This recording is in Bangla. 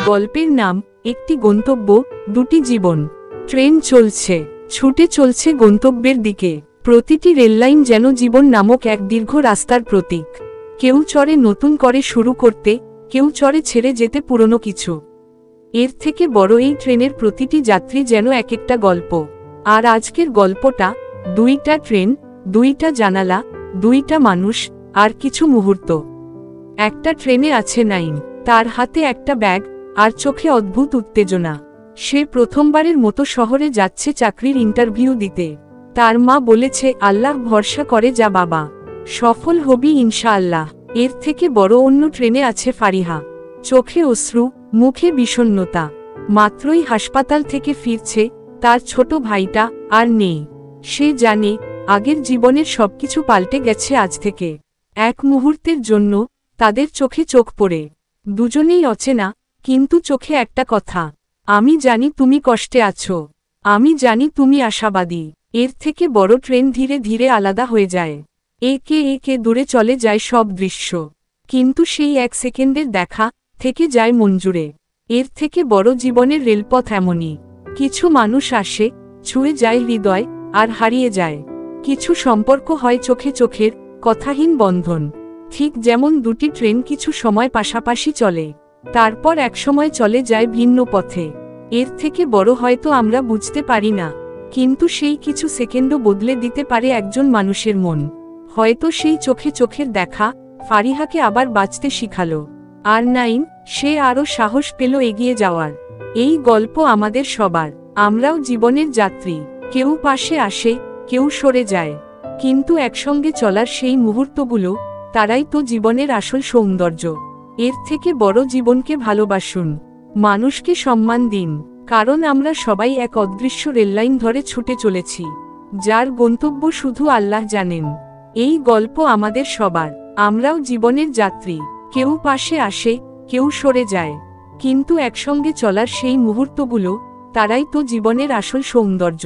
গল্পের নাম একটি গন্তব্য, দুটি জীবন। ট্রেন চলছে, ছুটে চলছে গন্তব্যের দিকে। প্রতিটি রেললাইন যেন জীবন নামক এক দীর্ঘ রাস্তার প্রতীক। কেউ চড়ে নতুন করে শুরু করতে, কেউ চড়ে ছেড়ে যেতে পুরনো কিছু। এর থেকে বড় এই ট্রেনের প্রতিটি যাত্রী যেন এক একটা গল্প। আর আজকের গল্পটা দুইটা ট্রেন, দুইটা জানালা, দুইটা মানুষ, আর কিছু মুহূর্ত। একটা ট্রেনে আছে নাইম, তার হাতে একটা ব্যাগ আর চোখে অদ্ভুত উত্তেজনা। সে প্রথমবারের মতো শহরে যাচ্ছে চাকরির ইন্টারভিউ দিতে। তার মা বলেছে, আল্লাহ ভরসা করে যা বাবা, সফল হবি ইনশাআল্লাহ। এর থেকে বড় অন্য ট্রেনে আছে ফারিহা, চোখে অশ্রু, মুখে বিষণ্ণতা। মাত্রই হাসপাতাল থেকে ফিরছে, তার ছোট ভাইটা আর নেই। সে জানে আগের জীবনের সবকিছু পাল্টে গেছে আজ থেকে। এক মুহূর্তের জন্য তাদের চোখে চোখ পড়ে। দুজনেই অচেনা, কিন্তু চোখে একটা কথা, আমি জানি তুমি কষ্টে আছো, আমি জানি তুমি আশাবাদী। এর থেকে বড় ট্রেন ধীরে ধীরে আলাদা হয়ে যায়। একে একে দূরে চলে যায় সব দৃশ্য, কিন্তু সেই এক সেকেন্ডের দেখা থেকে যায় মঞ্জুরে। এর থেকে বড় জীবনের রেলপথ এমনই। কিছু মানুষ আসে, ছুঁয়ে যায় হৃদয়, আর হারিয়ে যায়। কিছু সম্পর্ক হয় চোখে চোখের কথাহীন বন্ধন। ঠিক যেমন দুটি ট্রেন কিছু সময় পাশাপাশি চলে, তারপর একসময় চলে যায় ভিন্ন পথে। এর থেকে বড় হয়তো আমরা বুঝতে পারি না, কিন্তু সেই কিছু সেকেন্ডও বদলে দিতে পারে একজন মানুষের মন। হয়তো সেই চোখে চোখের দেখা ফারিহাকে আবার বাঁচতে শিখালো, আর নাইম, সে আরও সাহস পেল এগিয়ে যাওয়ার। এই গল্প আমাদের সবার। আমরাও জীবনের যাত্রী, কেউ পাশে আসে, কেউ সরে যায়, কিন্তু একসঙ্গে চলার সেই মুহূর্তগুলো, তারাই তো জীবনের আসল সৌন্দর্য। এর থেকে বড় জীবনকে ভালোবাসুন, মানুষকে সম্মান দিন, কারণ আমরা সবাই এক অদৃশ্য রেললাইন ধরে ছুটে চলেছি, যার গন্তব্য শুধু আল্লাহ জানেন। এই গল্প আমাদের সবার। আমরাও জীবনের যাত্রী, কেউ পাশে আসে, কেউ সরে যায়, কিন্তু একসঙ্গে চলার সেই মুহূর্তগুলো, তারাই তো জীবনের আসল সৌন্দর্য।